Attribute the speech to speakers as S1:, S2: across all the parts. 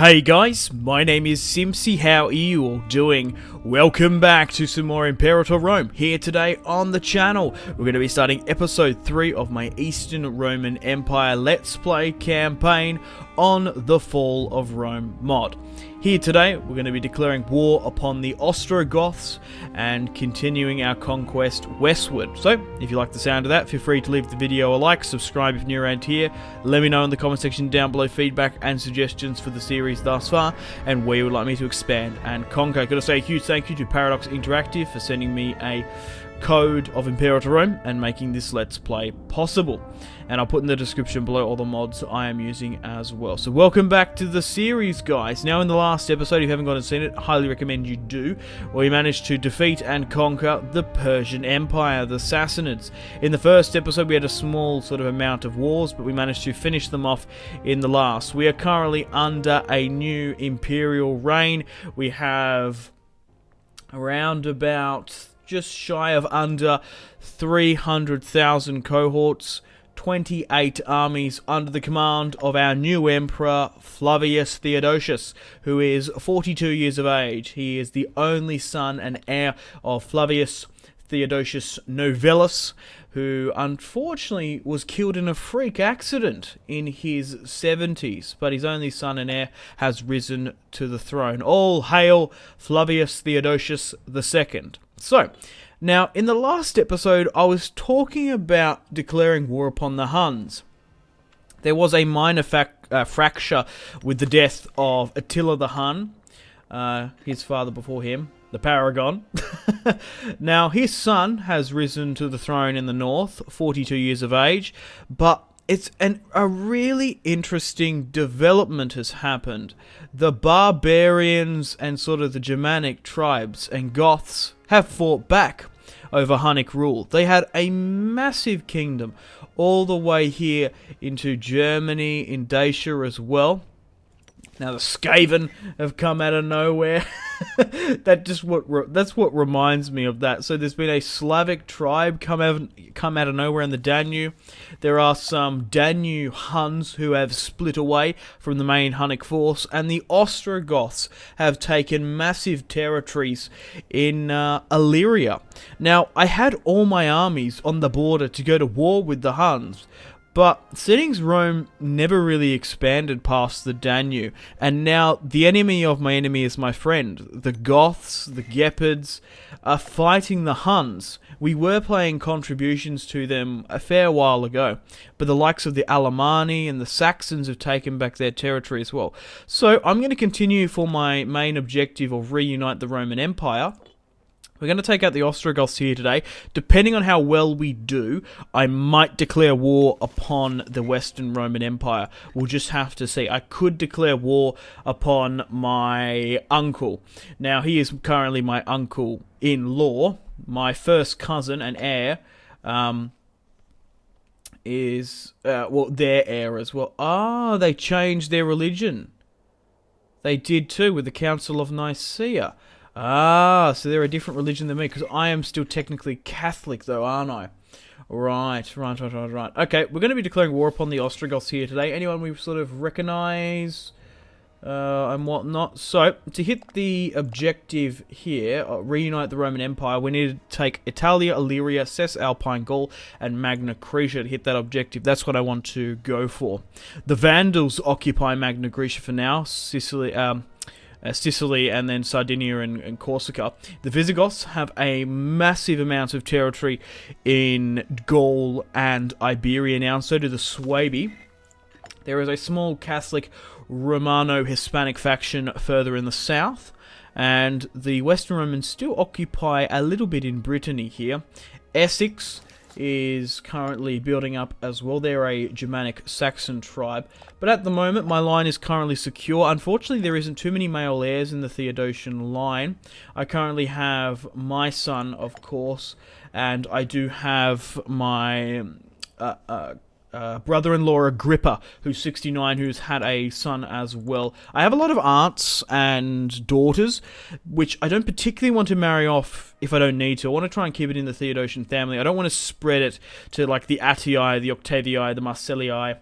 S1: Hey guys, my name is Simpzy. How are you all doing? Welcome back to some more Imperator Rome. Here today on the channel, we're going to be starting episode 3 of my Eastern Roman Empire Let's Play campaign on the Fall of Rome mod. Here today, we're going to be declaring war upon the Ostrogoths and continuing our conquest westward. So, if you like the sound of that, feel free to leave the video a like, subscribe if you're around here, let me know in the comment section down below feedback and suggestions for the series thus far, and where you would like me to expand and conquer. I've got to say a huge thank you to Paradox Interactive for sending me a code of Imperator Rome and making this Let's Play possible. And I'll put in the description below all the mods I am using as well. So welcome back to the series, guys. Now in the last episode, if you haven't gone and seen it, I highly recommend you do. We managed to defeat and conquer the Persian Empire, the Sassanids. In the first episode, we had a small sort of amount of wars, but we managed to finish them off in the last. We are currently under a new imperial reign. We have around about just shy of under 300,000 cohorts, 28 armies under the command of our new emperor, Flavius Theodosius, who is 42 years of age. He is the only son and heir of Flavius Theodosius Novellus, who unfortunately was killed in a freak accident in his 70s, but his only son and heir has risen to the throne. All hail Flavius Theodosius II. So, now, in the last episode, I was talking about declaring war upon the Huns. There was a minor fracture with the death of Attila the Hun, his father before him, the Paragon. Now, his son has risen to the throne in the north, 42 years of age, but a really interesting development has happened. The barbarians and sort of the Germanic tribes and Goths have fought back over Hunnic rule. They had a massive kingdom all the way here into Germany, in Dacia as well. Now the Skaven have come out of nowhere. That's what reminds me of that. So there's been a Slavic tribe come out of nowhere in the Danube. There are some Danube Huns who have split away from the main Hunnic force, and the Ostrogoths have taken massive territories in Illyria. Now, I had all my armies on the border to go to war with the Huns, but settings Rome never really expanded past the Danube, and now the enemy of my enemy is my friend. The Goths, the Gepids, are fighting the Huns. We were paying contributions to them a fair while ago, but the likes of the Alemanni and the Saxons have taken back their territory as well. So I'm going to continue for my main objective of reunite the Roman Empire. We're going to take out the Ostrogoths here today. Depending on how well we do, I might declare war upon the Western Roman Empire. We'll just have to see. I could declare war upon my uncle. Now, he is currently my uncle-in-law. My first cousin and heir is, their heir as well. Ah, they changed their religion. They did too with the Council of Nicaea. Ah, so they're a different religion than me, because I am still technically Catholic, though, aren't I? Right. Okay, we're going to be declaring war upon the Ostrogoths here today. Anyone we sort of recognise and whatnot. So, to hit the objective here, reunite the Roman Empire, we need to take Italia, Illyria, Cisalpine Gaul, and Magna Graecia to hit that objective. That's what I want to go for. The Vandals occupy Magna Graecia for now, Sicily, and then Sardinia and Corsica. The Visigoths have a massive amount of territory in Gaul and Iberia now, and so do the Suebi. There is a small Catholic Romano-Hispanic faction further in the south, and the Western Romans still occupy a little bit in Brittany here. Essex is currently building up as well. They're a Germanic Saxon tribe, but at the moment my line is currently secure. Unfortunately, there isn't too many male heirs in the Theodosian line. I currently have my son, of course, and I do have my brother-in-law Agrippa, who's 69, who's had a son as well. I have a lot of aunts and daughters, which I don't particularly want to marry off if I don't need to. I want to try and keep it in the Theodosian family. I don't want to spread it to like the Attii, the Octavii, the Marcellii,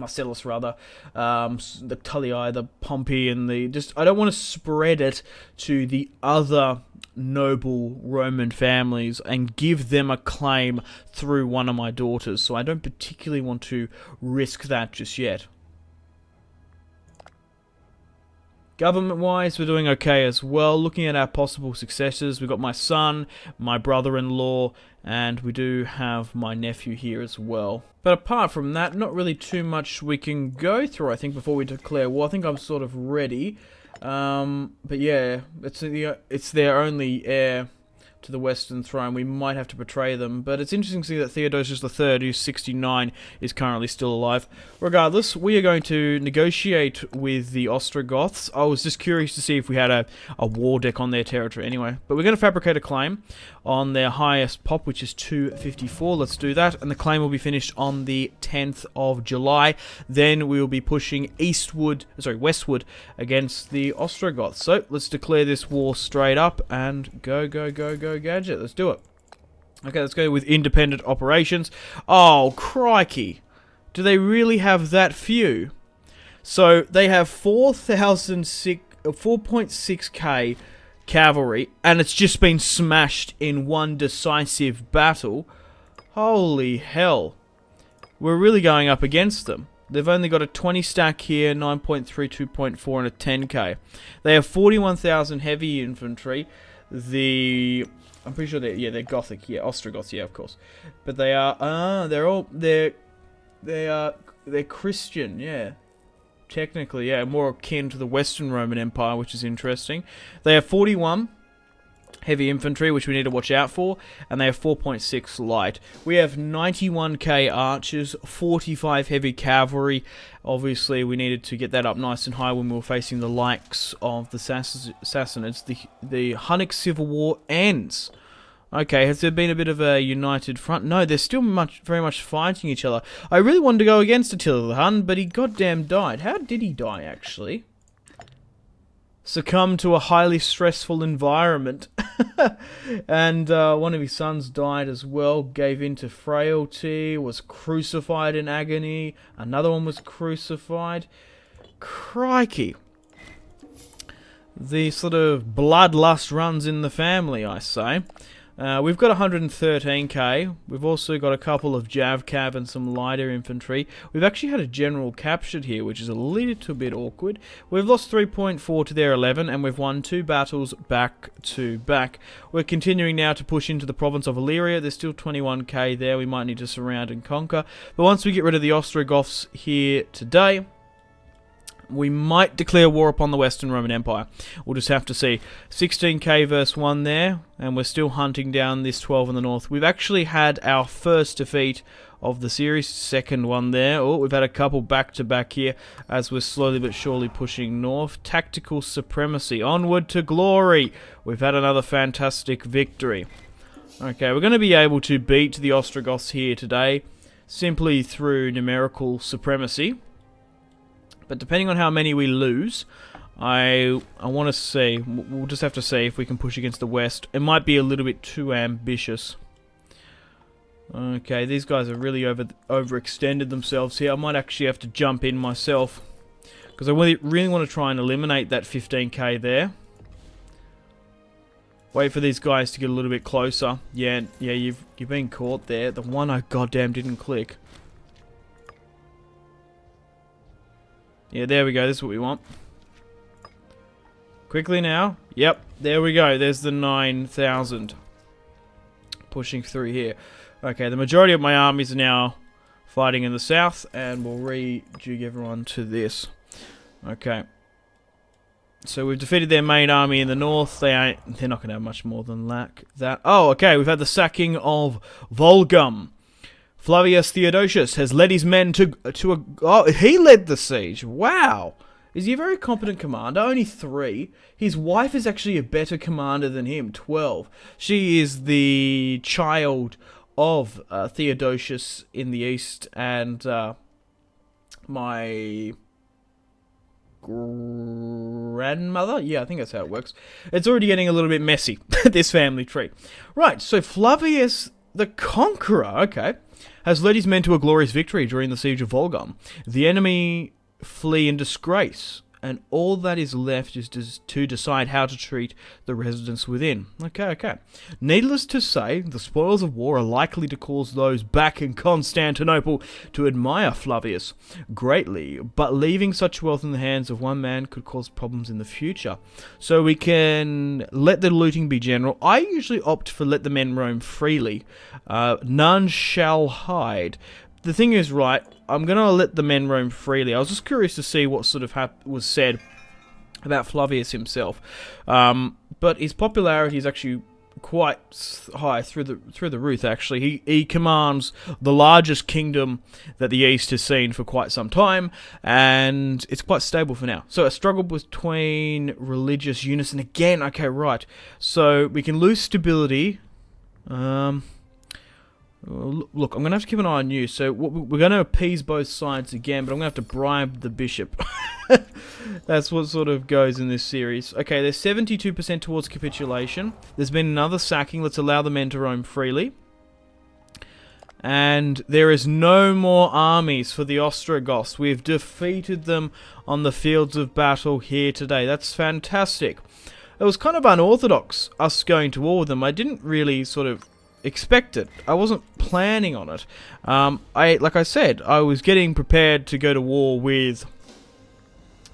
S1: Marcellus rather, the Tullii, the Pompey, and I don't want to spread it to the other noble Roman families and give them a claim through one of my daughters, so I don't particularly want to risk that just yet. Government-wise, we're doing okay as well. Looking at our possible successors, we've got my son, my brother-in-law, and we do have my nephew here as well. But apart from that, not really too much we can go through, I think, before we declare war. I think I'm sort of ready. But yeah, it's their only heir to the Western throne. We might have to betray them, but it's interesting to see that Theodosius III, who's 69, is currently still alive. Regardless, we are going to negotiate with the Ostrogoths. I was just curious to see if we had a war deck on their territory anyway. But we're going to fabricate a claim on their highest pop, which is 254. Let's do that, and the claim will be finished on the 10th of July. Then we will be pushing westward against the Ostrogoths. So let's declare this war straight up and go gadget. Let's do it. Okay, let's go with independent operations. Oh, crikey. Do they really have that few? So they have 4.6k cavalry, and it's just been smashed in one decisive battle. Holy hell. We're really going up against them. They've only got a 20 stack here, 9.3, 2.4, and a 10k. They have 41,000 heavy infantry. I'm pretty sure they're Gothic, Ostrogoths, of course. But they are, they're Christian, technically, more akin to the Western Roman Empire, which is interesting. They have 41 heavy infantry, which we need to watch out for, and they have 4.6 light. We have 91k archers, 45 heavy cavalry. Obviously, we needed to get that up nice and high when we were facing the likes of the Sassanids. The Hunnic Civil War ends. Okay, has there been a bit of a united front? No, they're still very much fighting each other. I really wanted to go against Attila the Hun, but he goddamn died. How did he die, actually? Succumbed to a highly stressful environment. And one of his sons died as well, gave in to frailty, was crucified in agony. Another one was crucified. Crikey. The sort of bloodlust runs in the family, I say. We've got 113k. We've also got a couple of Jav Cav and some lighter infantry. We've actually had a general captured here, which is a little bit awkward. We've lost 3.4 to their 11, and we've won 2 battles back to back. We're continuing now to push into the province of Illyria. There's still 21k there. We might need to surround and conquer. But once we get rid of the Ostrogoths here today, we might declare war upon the Western Roman Empire. We'll just have to see. 16k versus 1 there, and we're still hunting down this 12 in the north. We've actually had our first defeat of the series, second one there. Oh, we've had a couple back-to-back here as we're slowly but surely pushing north. Tactical supremacy, onward to glory. We've had another fantastic victory. Okay, we're going to be able to beat the Ostrogoths here today simply through numerical supremacy. But depending on how many we lose, I want to see. We'll just have to see if we can push against the west. It might be a little bit too ambitious. Okay, these guys have really overextended themselves here. I might actually have to jump in myself, because I really want to try and eliminate that 15k there. Wait for these guys to get a little bit closer. Yeah, you've been caught there. The one I goddamn didn't click. Yeah, there we go. This is what we want. Quickly now. Yep, there we go. There's the 9,000. Pushing through here. Okay, the majority of my armies are now fighting in the south, and we'll rejig everyone to this. Okay. So we've defeated their main army in the north. They're not going to have much more than that. Oh, okay. We've had the sacking of Volgum. Flavius Theodosius has led his men he led the siege. Wow. Is he a very competent commander? Only 3. His wife is actually a better commander than him, 12. She is the child of Theodosius in the east, and my grandmother? Yeah, I think that's how it works. It's already getting a little bit messy, this family tree. Right, so Flavius the Conqueror, okay. has led his men to a glorious victory during the siege of Volgum. The enemy flee in disgrace, and all that is left is to decide how to treat the residents within. Okay. Needless to say, the spoils of war are likely to cause those back in Constantinople to admire Flavius greatly, but leaving such wealth in the hands of one man could cause problems in the future. So we can let the looting be general. I usually opt for let the men roam freely. None shall hide. The thing is, right, I'm going to let the men roam freely. I was just curious to see what sort of was said about Flavius himself. But his popularity is actually quite high, through the roof, actually. He commands the largest kingdom that the East has seen for quite some time, and it's quite stable for now. So a struggle between religious unison again. Okay, right. So we can lose stability. Look, I'm going to have to keep an eye on you. So we're going to appease both sides again, but I'm going to have to bribe the bishop. That's what sort of goes in this series. Okay, there's 72% towards capitulation. There's been another sacking. Let's allow the men to roam freely. And there is no more armies for the Ostrogoths. We've defeated them on the fields of battle here today. That's fantastic. It was kind of unorthodox, us going to war with them. I didn't really sort of expect it. I wasn't planning on it. Like I said, I was getting prepared to go to war with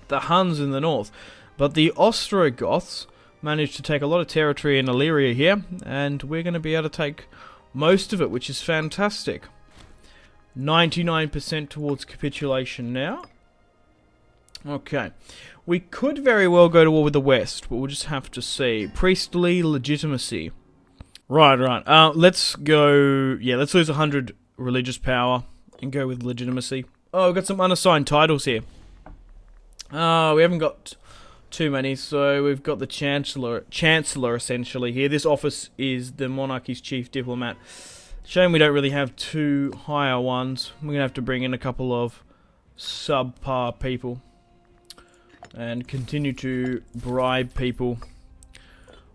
S1: the Huns in the north, but the Ostrogoths managed to take a lot of territory in Illyria here, and we're going to be able to take most of it, which is fantastic. 99% towards capitulation now. Okay. We could very well go to war with the West, but we'll just have to see. Priestly legitimacy. Right. Let's go. Yeah, let's lose 100 religious power and go with legitimacy. Oh, we've got some unassigned titles here. Oh, we haven't got too many, so we've got the Chancellor essentially here. This office is the monarchy's chief diplomat. Shame we don't really have two higher ones. We're going to have to bring in a couple of subpar people and continue to bribe people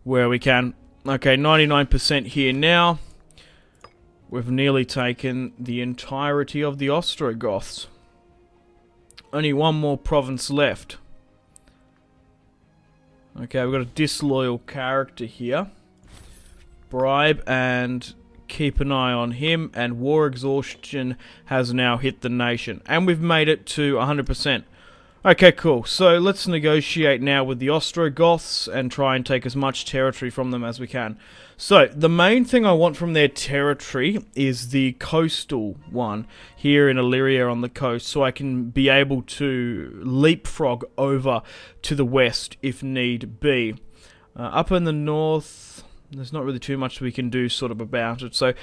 S1: where we can. Okay, 99% here now. We've nearly taken the entirety of the Ostrogoths. Only one more province left. Okay, we've got a disloyal character here. Bribe and keep an eye on him. And war exhaustion has now hit the nation. And we've made it to 100%. Okay, cool. So let's negotiate now with the Ostrogoths and try and take as much territory from them as we can. So the main thing I want from their territory is the coastal one here in Illyria on the coast, so I can be able to leapfrog over to the west if need be. Up in the north, there's not really too much we can do sort of about it. So,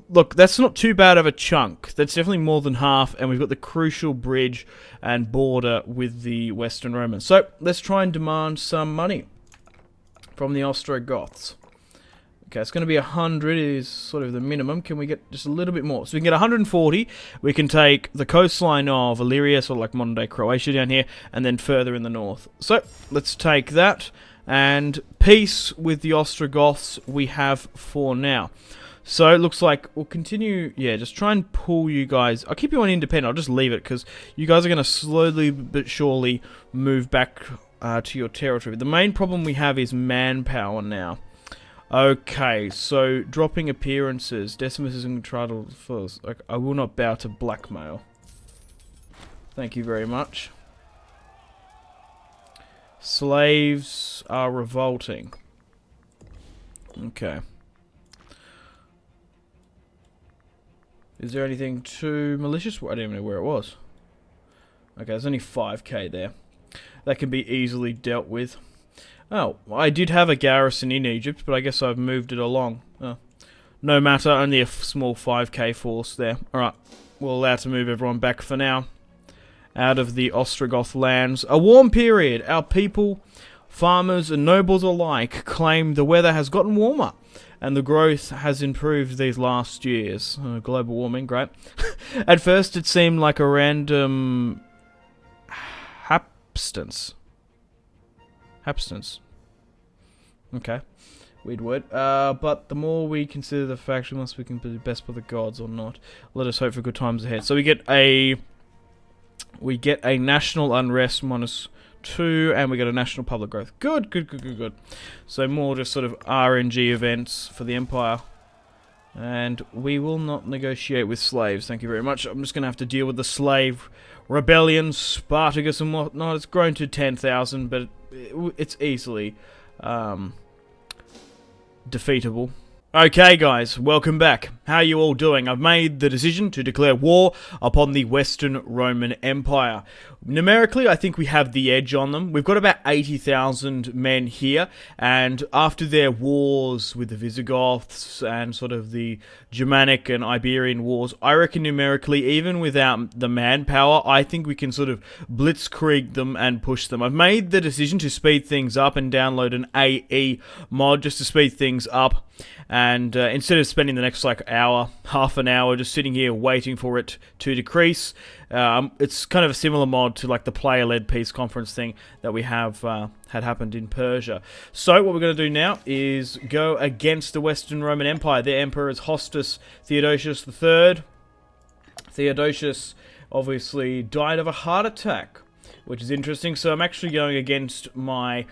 S1: look, that's not too bad of a chunk. That's definitely more than half, and we've got the crucial bridge and border with the Western Romans. So, let's try and demand some money from the Ostrogoths. Okay, it's going to be 100 is sort of the minimum. Can we get just a little bit more? So we can get 140. We can take the coastline of Illyria, sort of like modern-day Croatia down here, and then further in the north. So, let's take that. And peace with the Ostrogoths we have for now. So it looks like we'll continue, just try and pull you guys. I'll keep you on independent, I'll just leave it, because you guys are going to slowly but surely move back to your territory. The main problem we have is manpower now. Okay, so dropping appearances. Decimus is in control first. I will not bow to blackmail. Thank you very much. Slaves are revolting. Okay. Is there anything too malicious? I don't even know where it was. Okay, there's only 5k there. That can be easily dealt with. Oh, I did have a garrison in Egypt, but I guess I've moved it along. Oh. No matter, only a small 5k force there. Alright, we're allowed to move everyone back for now. Out of the Ostrogoth lands. A warm period. Our people, farmers and nobles alike claim the weather has gotten warmer and the growth has improved these last years. Global warming, great. At first it seemed like a random hapstance. Okay. Weird word. But the more we consider the faction, must we can be best by the gods or not. Let us hope for good times ahead. So we get a national unrest -2, and we get a national public growth. Good, good, good, good, good. So more just sort of RNG events for the Empire. And we will not negotiate with slaves. Thank you very much. I'm just going to have to deal with the slave rebellion, Spartacus and whatnot. It's grown to 10,000, but it's easily defeatable. Okay guys, welcome back. How are you all doing? I've made the decision to declare war upon the Western Roman Empire. Numerically, I think we have the edge on them. We've got about 80,000 men here, and after their wars with the Visigoths and sort of the Germanic and Iberian wars, I reckon numerically, even without the manpower, I think we can sort of blitzkrieg them and push them. I've made the decision to speed things up and download an AE mod just to speed things up. And instead of spending the next like half an hour just sitting here waiting for it to decrease, it's kind of a similar mod to like the player-led peace conference thing that we have had happened in Persia. So what we're going to do now is go against the Western Roman Empire. Their emperor is Hostus Theodosius III. Theodosius obviously died of a heart attack, which is interesting. So I'm actually going against my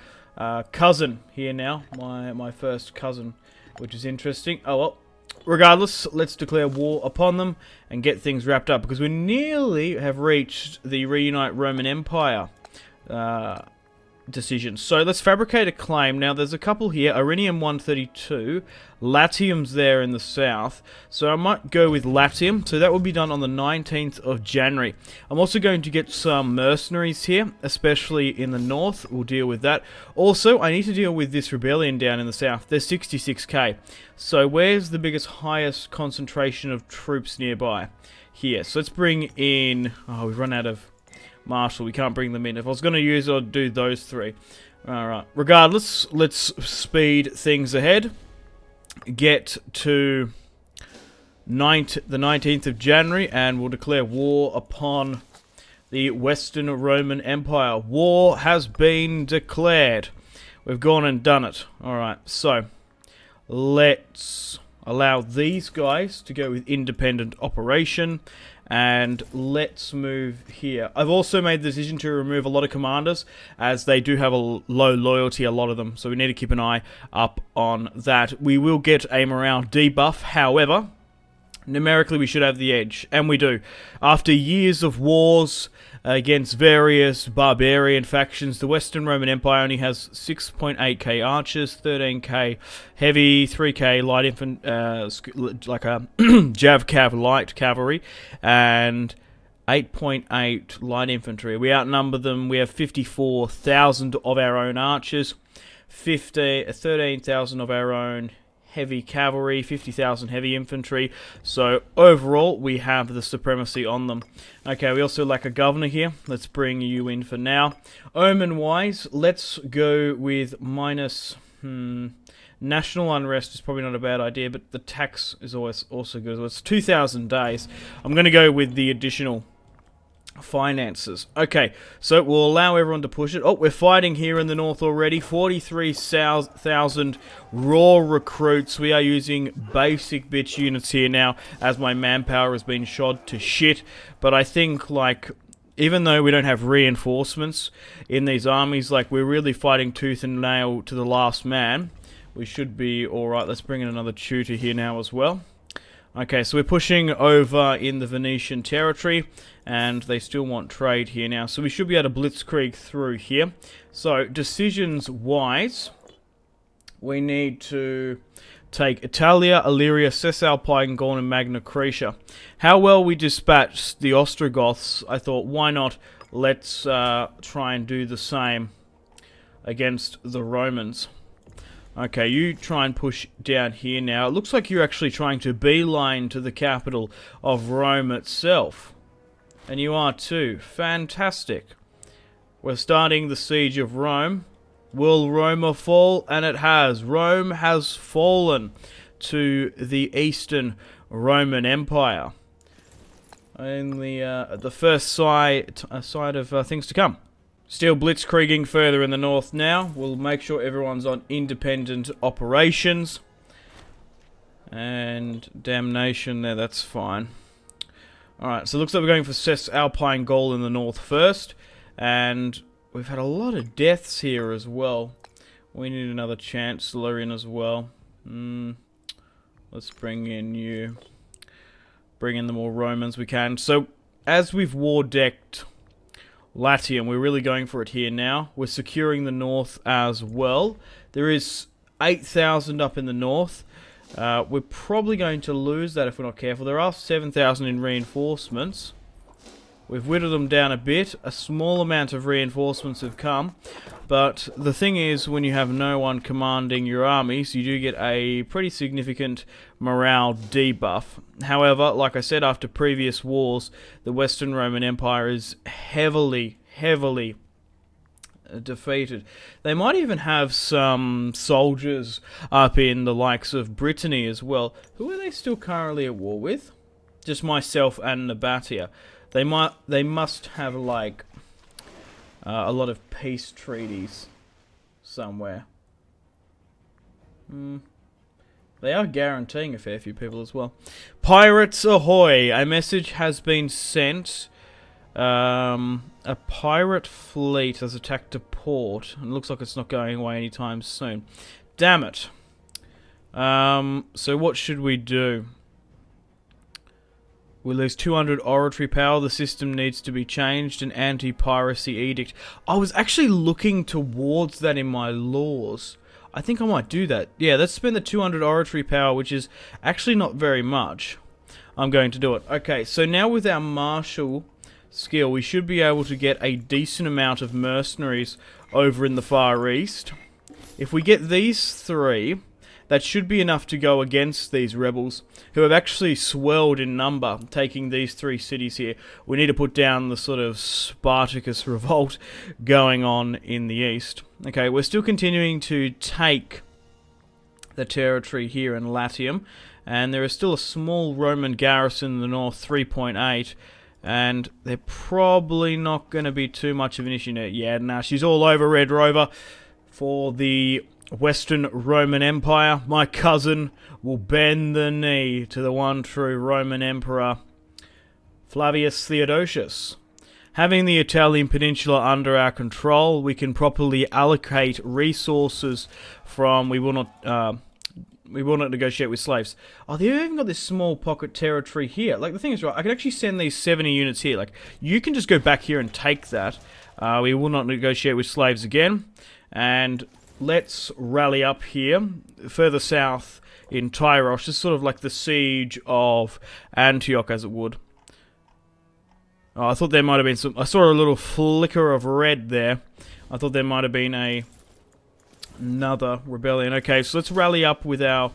S1: cousin here now, my first cousin, which is interesting. Oh well, regardless, let's declare war upon them and get things wrapped up, because we nearly have reached the Reunite Roman Empire decision. So let's fabricate a claim. Now there's a couple here, Irinium 132, Latium's there in the south, so I might go with Latium. So that will be done on the 19th of January. I'm also going to get some mercenaries here, especially in the north. We'll deal with that. Also, I need to deal with this rebellion down in the south. There's 66k. So where's the biggest, highest concentration of troops nearby? Here. So let's bring in... Oh, we've run out of Marshall. We can't bring them in. If I was going to use it, I'd do those three. Alright. Regardless, let's speed things ahead. Get to the 19th of January, and we'll declare war upon the Western Roman Empire. War has been declared. We've gone and done it. Alright, so let's allow these guys to go with independent operation, and let's move here. I've also made the decision to remove a lot of commanders, as they do have a low loyalty, a lot of them, so we need to keep an eye up on that. We will get a morale debuff, however, numerically we should have the edge, and we do. After years of wars against various barbarian factions, the Western Roman Empire only has 6.8k archers, 13k heavy, 3k light infantry, like a Jav Cav light cavalry, and 8.8 light infantry. We outnumber them. We have 54,000 of our own archers, 13,000 of our own heavy cavalry, 50,000 heavy infantry. So overall, we have the supremacy on them. Okay, we also lack a governor here. Let's bring you in for now. Omen-wise, let's go with minus... National unrest is probably not a bad idea, but the tax is always also good. So it's 2,000 days. I'm going to go with the additional finances. Okay, so we'll allow everyone to push it. Oh, we're fighting here in the north already. 43,000 raw recruits. We are using basic bitch units here now, as my manpower has been shot to shit. But I think, like, even though we don't have reinforcements in these armies, like, we're really fighting tooth and nail to the last man. We should be alright. Let's bring in another tutor here now as well. Okay, so we're pushing over in the Venetian territory, and they still want trade here now. So we should be able to blitzkrieg through here. So, decisions-wise, we need to take Italia, Illyria, Cisalpine, Gaul, and Magna Graecia. How well we dispatched the Ostrogoths, I thought, why not? Let's try and do the same against the Romans. Okay, you try and push down here now. It looks like you're actually trying to beeline to the capital of Rome itself. And you are too. Fantastic. We're starting the siege of Rome. Will Roma fall? And it has. Rome has fallen to the Eastern Roman Empire. Only the first sign of things to come. Still blitzkrieging further in the north now. We'll make sure everyone's on independent operations. And damnation there, that's fine. Alright, so it looks like we're going for Cis Alpine Goal in the north first. And we've had a lot of deaths here as well. We need another Chancellor in as well. Let's bring in you. Bring in the more Romans we can. So, as we've war decked Latium, we're really going for it here now. We're securing the north as well. There is 8,000 up in the north. We're probably going to lose that if we're not careful. There are 7,000 in reinforcements. We've whittled them down a bit. A small amount of reinforcements have come. But the thing is, when you have no one commanding your armies, you do get a pretty significant morale debuff. However, like I said, after previous wars, the Western Roman Empire is heavily defeated. They might even have some soldiers up in the likes of Brittany as well. Who are they still currently at war with? Just myself and Nabatea. They must have like a lot of peace treaties somewhere. They are guaranteeing a fair few people as well. Pirates ahoy! A message has been sent. A pirate fleet has attacked a port. And it looks like it's not going away anytime soon. Damn it. So what should we do? We lose 200 oratory power. The system needs to be changed. An anti-piracy edict. I was actually looking towards that in my laws. I think I might do that. Yeah, let's spend the 200 oratory power, which is actually not very much. I'm going to do it. Okay, so now with our martial skill, we should be able to get a decent amount of mercenaries over in the Far East. If we get these three, that should be enough to go against these rebels, who have actually swelled in number, taking these three cities here. We need to put down the sort of Spartacus revolt going on in the east. Okay, we're still continuing to take the territory here in Latium, and there is still a small Roman garrison in the north, 3.8, and they're probably not going to be too much of an issue. Yeah, nah, she's all over Red Rover for the Western Roman Empire. My cousin will bend the knee to the one true Roman Emperor, Flavius Theodosius. Having the Italian peninsula under our control, we can properly allocate resources from we will not negotiate with slaves. Oh, they've even got this small pocket territory here. Like, the thing is, right, I can actually send these 70 units here. Like, you can just go back here and take that. We will not negotiate with slaves again. And let's rally up here, further south in Tyros. Just sort of like the siege of Antioch, as it would. Oh, I thought there might have been some... I saw a little flicker of red there. I thought there might have been another rebellion. Okay, so let's rally up with our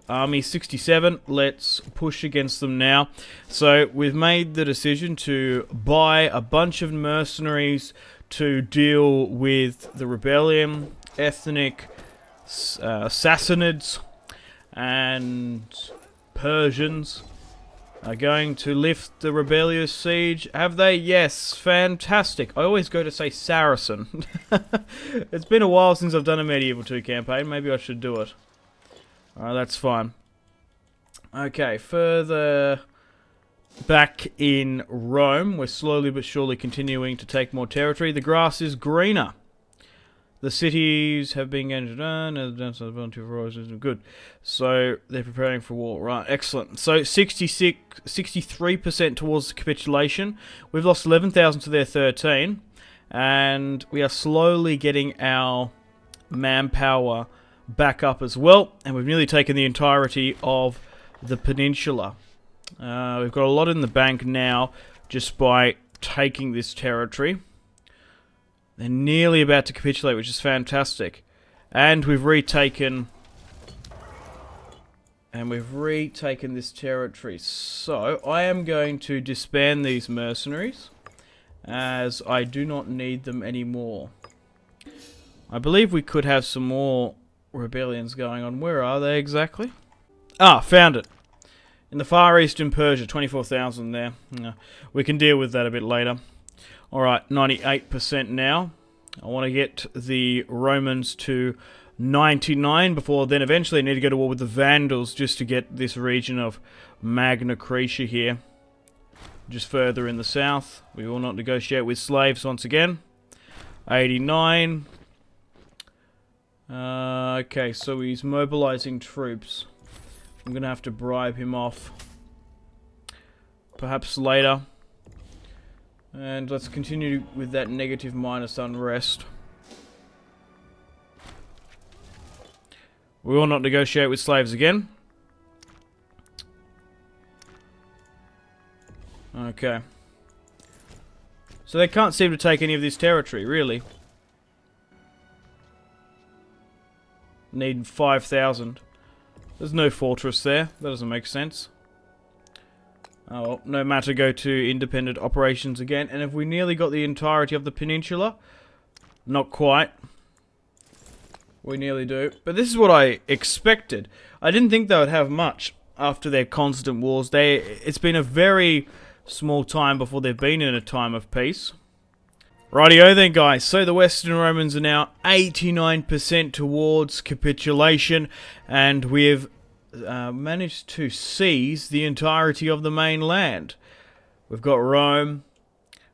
S1: Army 67. Let's push against them now. So we've made the decision to buy a bunch of mercenaries to deal with the rebellion, ethnic Sassanids, and Persians are going to lift the rebellious siege. Have they? Yes. Fantastic. I always go to say Saracen. It's been a while since I've done a Medieval 2 campaign. Maybe I should do it. Alright, that's fine. Okay, further back in Rome, we're slowly but surely continuing to take more territory. The grass is greener. The cities have been entered on. Good. So they're preparing for war. Right, excellent. So 63% towards the capitulation. We've lost 11,000 to their 13. And we are slowly getting our manpower back up as well. And we've nearly taken the entirety of the peninsula. We've got a lot in the bank now just by taking this territory. They're nearly about to capitulate, which is fantastic. And we've retaken this territory. So, I am going to disband these mercenaries, as I do not need them anymore. I believe we could have some more rebellions going on. Where are they exactly? Ah, found it. In the Far East in Persia, 24,000 there. No, we can deal with that a bit later. Alright, 98% now. I want to get the Romans to 99 before then eventually I need to go to war with the Vandals just to get this region of Magna Graecia here. Just further in the south. We will not negotiate with slaves once again. 89. Okay, so he's mobilizing troops. I'm going to have to bribe him off. Perhaps later. And let's continue with that negative minus unrest. We will not negotiate with slaves again. Okay. So they can't seem to take any of this territory, really. Need 5,000. There's no fortress there. That doesn't make sense. Oh, well, no matter, go to independent operations again. And have we nearly got the entirety of the peninsula? Not quite. We nearly do. But this is what I expected. I didn't think they would have much after their constant wars. It's been a very small time before they've been in a time of peace. Rightio then, guys. So the Western Romans are now 89% towards capitulation. And we've managed to seize the entirety of the mainland. We've got Rome.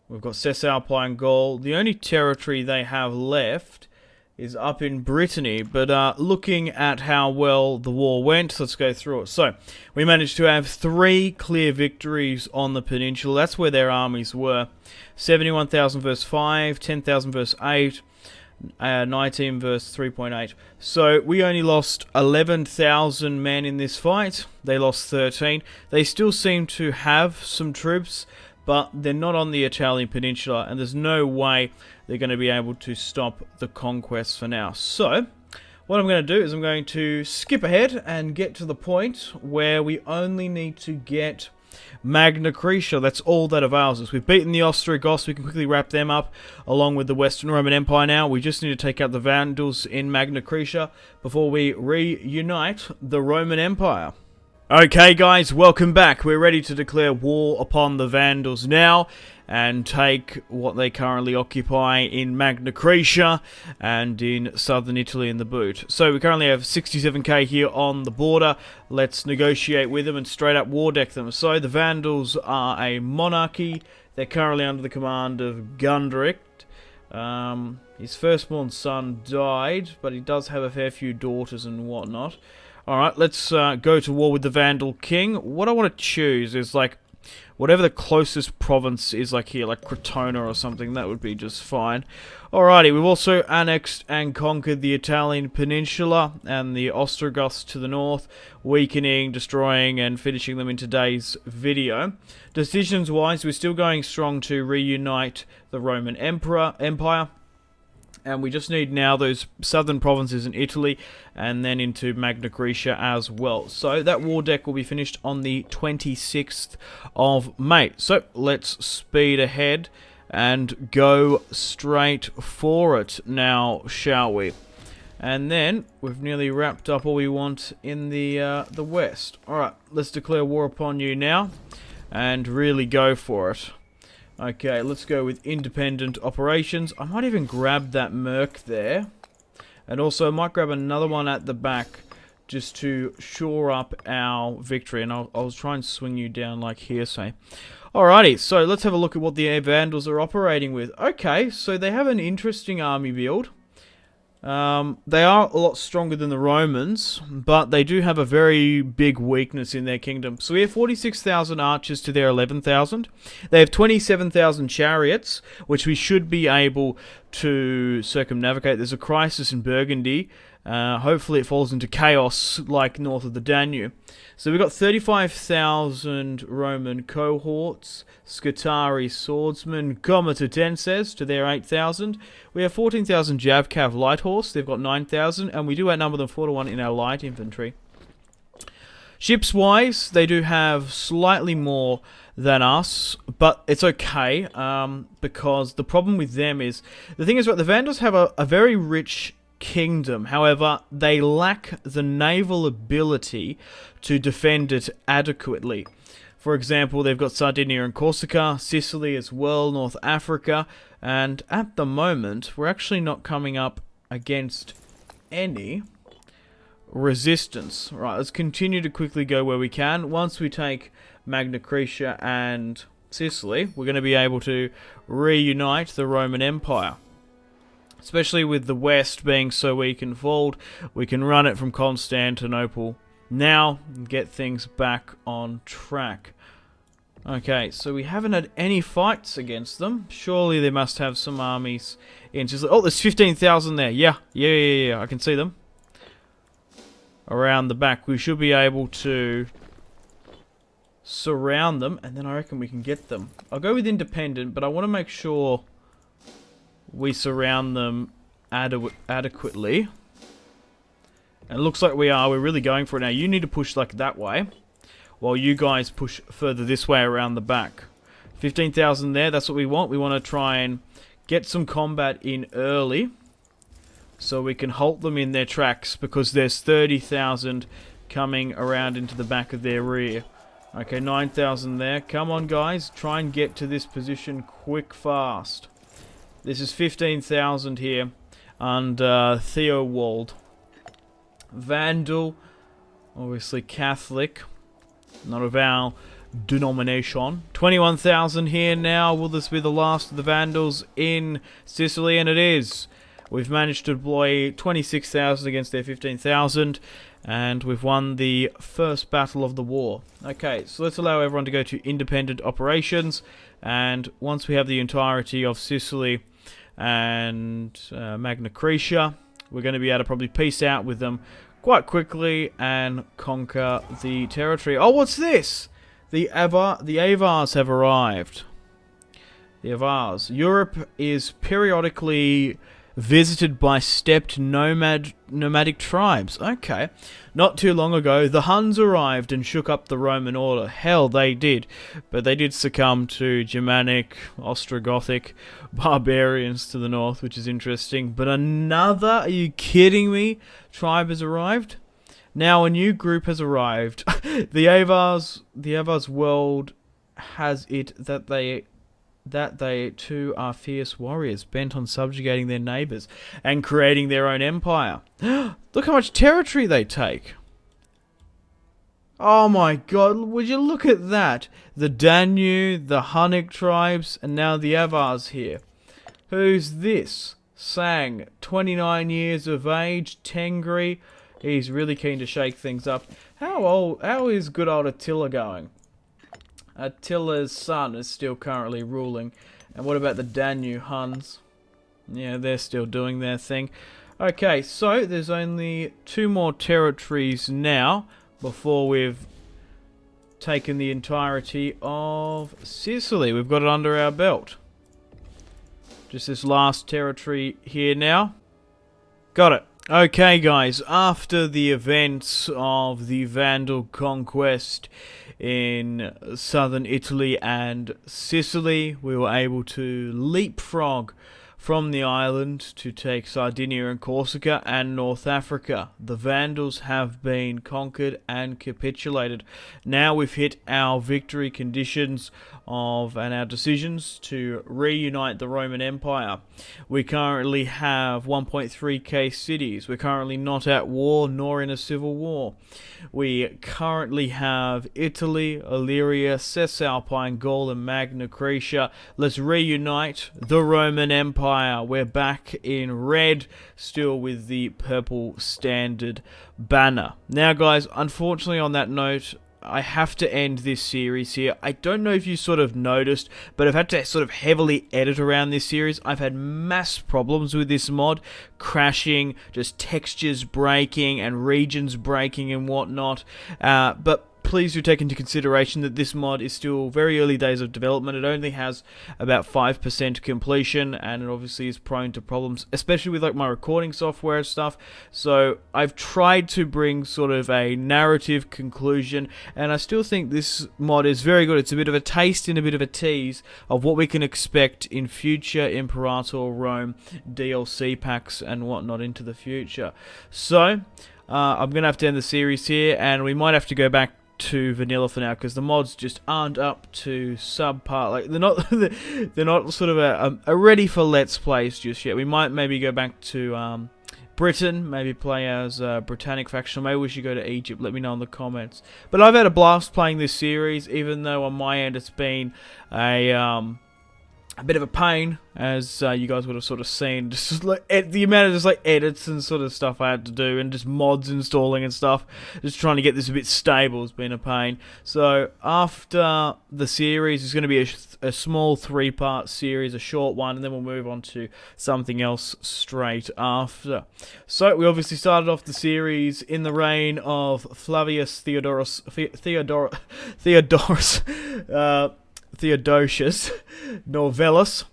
S1: We've got Cisalpine Gaul. The only territory they have left is up in Brittany, but looking at how well the war went, let's go through it. So, we managed to have 3 clear victories on the peninsula. That's where their armies were. 71,000 verse 5, 10,000 verse 8, 19 verse 3.8. So, we only lost 11,000 men in this fight. They lost 13. They still seem to have some troops, but they're not on the Italian peninsula, and there's no way they're going to be able to stop the conquest for now. So, what I'm going to do is I'm going to skip ahead and get to the point where we only need to get Magna Graecia. That's all that avails us. We've beaten the Ostrogoths. We can quickly wrap them up along with the Western Roman Empire now. We just need to take out the Vandals in Magna Graecia before we reunite the Roman Empire. Okay guys, welcome back. We're ready to declare war upon the Vandals now and take what they currently occupy in Magna Graecia and in southern Italy in the boot. So we currently have 67k here on the border. Let's negotiate with them and straight up war deck them. So the Vandals are a monarchy. They're currently under the command of Gundrick. His firstborn son died, but he does have a fair few daughters and whatnot. Alright, let's go to war with the Vandal King. What I want to choose is, like, whatever the closest province is, like here, like Crotona or something. That would be just fine. Alrighty, we've also annexed and conquered the Italian peninsula and the Ostrogoths to the north, weakening, destroying, and finishing them in today's video. Decisions-wise, we're still going strong to reunite the Roman Empire. And we just need now those southern provinces in Italy and then into Magna Graecia as well. So that war deck will be finished on the 26th of May. So let's speed ahead and go straight for it now, shall we? And then we've nearly wrapped up all we want in the west. Alright, let's declare war upon you now and really go for it. Okay, let's go with independent operations. I might even grab that merc there. And also, I might grab another one at the back just to shore up our victory. And I'll try and swing you down like here, say. Alrighty, so let's have a look at what the Vandals are operating with. Okay, so they have an interesting army build. They are a lot stronger than the Romans, but they do have a very big weakness in their kingdom. So we have 46,000 archers to their 11,000. They have 27,000 chariots, which we should be able to circumnavigate. There's a crisis in Burgundy. Hopefully it falls into chaos like north of the Danube. So we've got 35,000 Roman cohorts, Scutari swordsmen, comitatenses to their 8,000. We have 14,000 Javcav light horse, they've got 9,000, and we do outnumber them 4 to 1 in our light infantry. Ships-wise, they do have slightly more than us, but it's okay, because the problem with them is, the thing is, the Vandals have a very rich kingdom. However, they lack the naval ability to defend it adequately. For example, they've got Sardinia and Corsica, Sicily as well, North Africa, and at the moment, we're actually not coming up against any resistance. Right, let's continue to quickly go where we can. Once we take Magna Graecia and Sicily, we're going to be able to reunite the Roman Empire. Especially with the West being so weak and fold, we can run it from Constantinople now and get things back on track. Okay, so we haven't had any fights against them. Surely they must have some armies in Sicily. Oh, there's 15,000 there. Yeah, I can see them. Around the back, we should be able to surround them, and then I reckon we can get them. I'll go with independent, but I want to make sure we surround them adequately. And it looks like we are. We're really going for it now. You need to push like that way, while you guys push further this way around the back. 15,000 there, that's what we want. We want to try and get some combat in early, so we can halt them in their tracks, because there's 30,000 coming around into the back of their rear. Okay, 9,000 there. Come on, guys. Try and get to this position quick, fast. This is 15,000 here, and Theobald. Vandal, obviously Catholic, not of our denomination. 21,000 here now. Will this be the last of the Vandals in Sicily? And it is. We've managed to deploy 26,000 against their 15,000, and we've won the first battle of the war. Okay, so let's allow everyone to go to independent operations, and once we have the entirety of Sicily and Magna Graecia, we're going to be able to probably peace out with them quite quickly and conquer the territory. Oh, what's this? The Avars have arrived. The Avars. Europe is periodically visited by stepped nomadic tribes. Okay. Not too long ago, the Huns arrived and shook up the Roman order. Hell, they did. But they did succumb to Germanic, Ostrogothic barbarians to the north, which is interesting. But another, are you kidding me, tribe has arrived? Now a new group has arrived. The Avars world has it that they too are fierce warriors, bent on subjugating their neighbours and creating their own empire. Look how much territory they take. Oh my god, would you look at that? The Danube, the Hunnic tribes, and now the Avars here. Who's this? Sang, 29 years of age, Tengri. He's really keen to shake things up. How is good old Attila going? Attila's son is still currently ruling. And what about the Danube Huns? Yeah, they're still doing their thing. Okay, so there's only 2 more territories now before we've taken the entirety of Sicily. We've got it under our belt. Just this last territory here now. Got it. Okay, guys, after the events of the Vandal conquest in southern Italy and Sicily, we were able to leapfrog from the island to take Sardinia and Corsica and North Africa. The Vandals have been conquered and capitulated. Now we've hit our victory conditions and our decisions to reunite the Roman Empire. We currently have 1.3k cities. We're currently not at war nor in a civil war. We currently have Italy, Illyria, Cisalpine, Gaul and Magna Graecia. Let's reunite the Roman Empire. We're back in red, still with the purple standard banner. Now guys, unfortunately on that note, I have to end this series here. I don't know if you sort of noticed, but I've had to sort of heavily edit around this series. I've had mass problems with this mod, crashing, just textures breaking and regions breaking and whatnot. But please do take into consideration that this mod is still very early days of development. It only has about 5% completion, and it obviously is prone to problems, especially with like my recording software and stuff. So I've tried to bring sort of a narrative conclusion, and I still think this mod is very good. It's a bit of a taste and a bit of a tease of what we can expect in future Imperator Rome DLC packs and whatnot into the future. So I'm going to have to end the series here, and we might have to go back to vanilla for now because the mods just aren't up to subpar. Like they're not sort of a ready for let's plays just yet. We might maybe go back to Britain, maybe play as Britannic faction. Maybe we should go to Egypt. Let me know in the comments. But I've had a blast playing this series, even though on my end it's been a bit of a pain, as you guys would have sort of seen. Just like the amount of just like edits and sort of stuff I had to do, and just mods installing and stuff. Just trying to get this a bit stable has been a pain. So after the series, it's going to be a small 3-part series, a short one, and then we'll move on to something else straight after. So we obviously started off the series in the reign of Flavius Theodosius Novellus,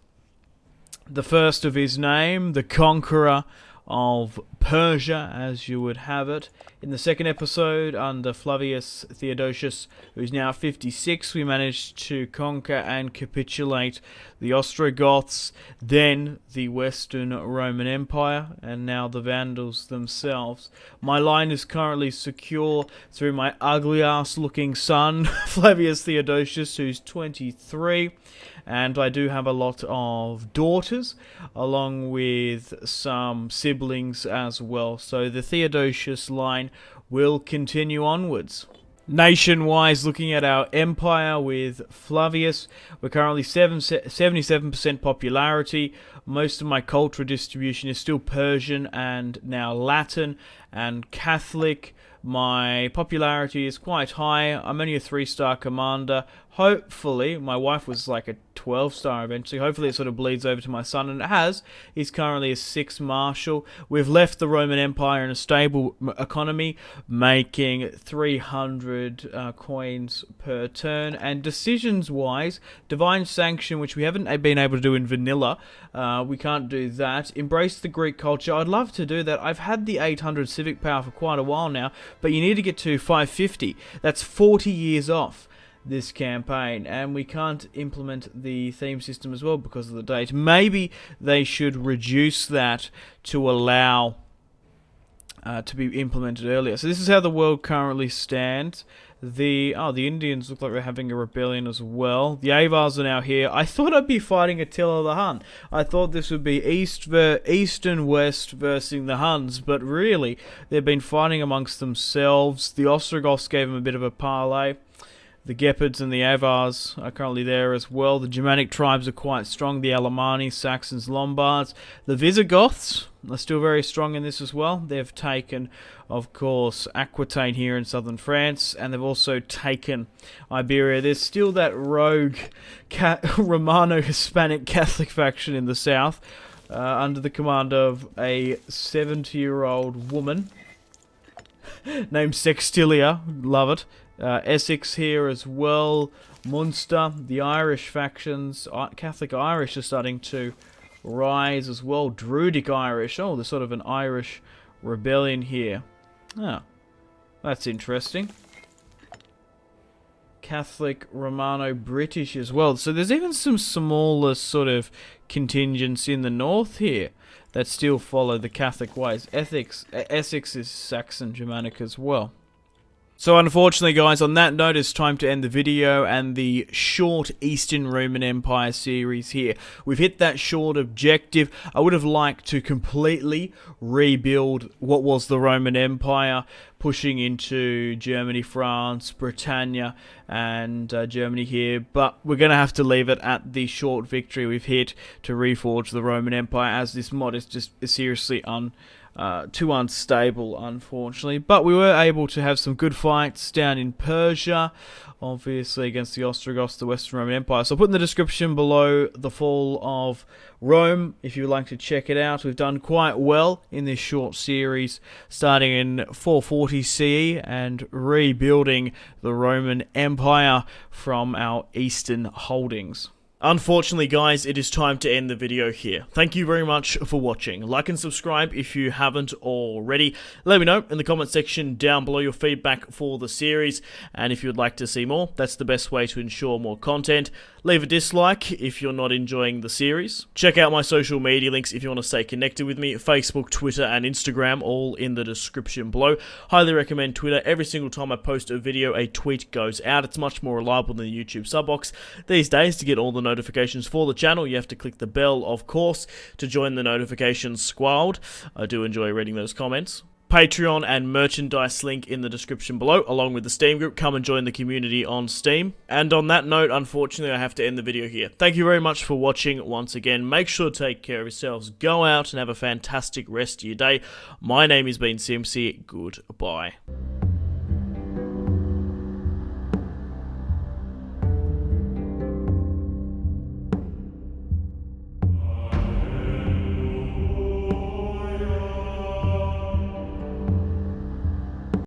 S1: the first of his name, the conqueror of Persia, as you would have it. In the second episode, under Flavius Theodosius, who's now 56, we managed to conquer and capitulate the Ostrogoths, then the Western Roman Empire, and now the Vandals themselves. My line is currently secure through my ugly-ass looking son, Flavius Theodosius, who's 23. And I do have a lot of daughters, along with some siblings as well. So the Theodosius line will continue onwards. Nation-wise, looking at our empire with Flavius, we're currently 77% popularity. Most of my cultural distribution is still Persian and now Latin and Catholic. My popularity is quite high. I'm only a 3-star commander. Hopefully, my wife was like a 12-star eventually. Hopefully it sort of bleeds over to my son, and it has. He's currently a 6 marshal. We've left the Roman Empire in a stable economy, making 300 coins per turn. And decisions-wise, Divine Sanction, which we haven't been able to do in vanilla, we can't do that. Embrace the Greek culture. I'd love to do that. I've had the 800 civic power for quite a while now, but you need to get to 550. That's 40 years off this campaign, and we can't implement the theme system as well because of the date. Maybe they should reduce that to allow to be implemented earlier. So this is how the world currently stands. The Indians look like they're having a rebellion as well. The Avars are now here. I thought I'd be fighting Attila the Hun. I thought this would be East and West versus the Huns, but really they've been fighting amongst themselves. The Ostrogoths gave them a bit of a parlay. The Gepids and the Avars are currently there as well. The Germanic tribes are quite strong. The Alemanni, Saxons, Lombards. The Visigoths are still very strong in this as well. They've taken, of course, Aquitaine here in southern France, and they've also taken Iberia. There's still that rogue Romano-Hispanic Catholic faction in the south, under the command of a 70-year-old woman named Sextilia. Love it. Essex here as well. Munster, the Irish factions, Catholic Irish are starting to rise as well. Druidic Irish, oh, there's sort of an Irish rebellion here. Oh, that's interesting. Catholic Romano-British as well. So there's even some smaller sort of contingents in the north here that still follow the Catholic ways. Essex is Saxon Germanic as well. So unfortunately, guys, on that note, it's time to end the video and the short Eastern Roman Empire series here. We've hit that short objective. I would have liked to completely rebuild what was the Roman Empire, pushing into Germany, France, Britannia, and Germany here. But we're going to have to leave it at the short victory we've hit to reforge the Roman Empire, as this mod is just seriously too unstable, unfortunately. But we were able to have some good fights down in Persia, obviously against the Ostrogoths, the Western Roman Empire. So I'll put in the description below the fall of Rome if you would like to check it out. We've done quite well in this short series, starting in 440 CE and rebuilding the Roman Empire from our eastern holdings. Unfortunately, guys, it is time to end the video here. Thank you very much for watching. Like and subscribe if you haven't already. Let me know in the comment section down below your feedback for the series, and if you would like to see more, that's the best way to ensure more content. Leave a dislike if you're not enjoying the series. Check out my social media links if you want to stay connected with me. Facebook, Twitter, and Instagram, all in the description below. Highly recommend Twitter. Every single time I post a video, a tweet goes out. It's much more reliable than the YouTube sub box. These days, to get all the notifications for the channel, you have to click the bell, of course, to join the notifications squad. I do enjoy reading those comments. Patreon and merchandise link in the description below, along with the Steam group. Come and join the community on Steam. And on that note, unfortunately, I have to end the video here. Thank you very much for watching once again. Make sure to take care of yourselves. Go out and have a fantastic rest of your day. My name has been Simpzy. Goodbye.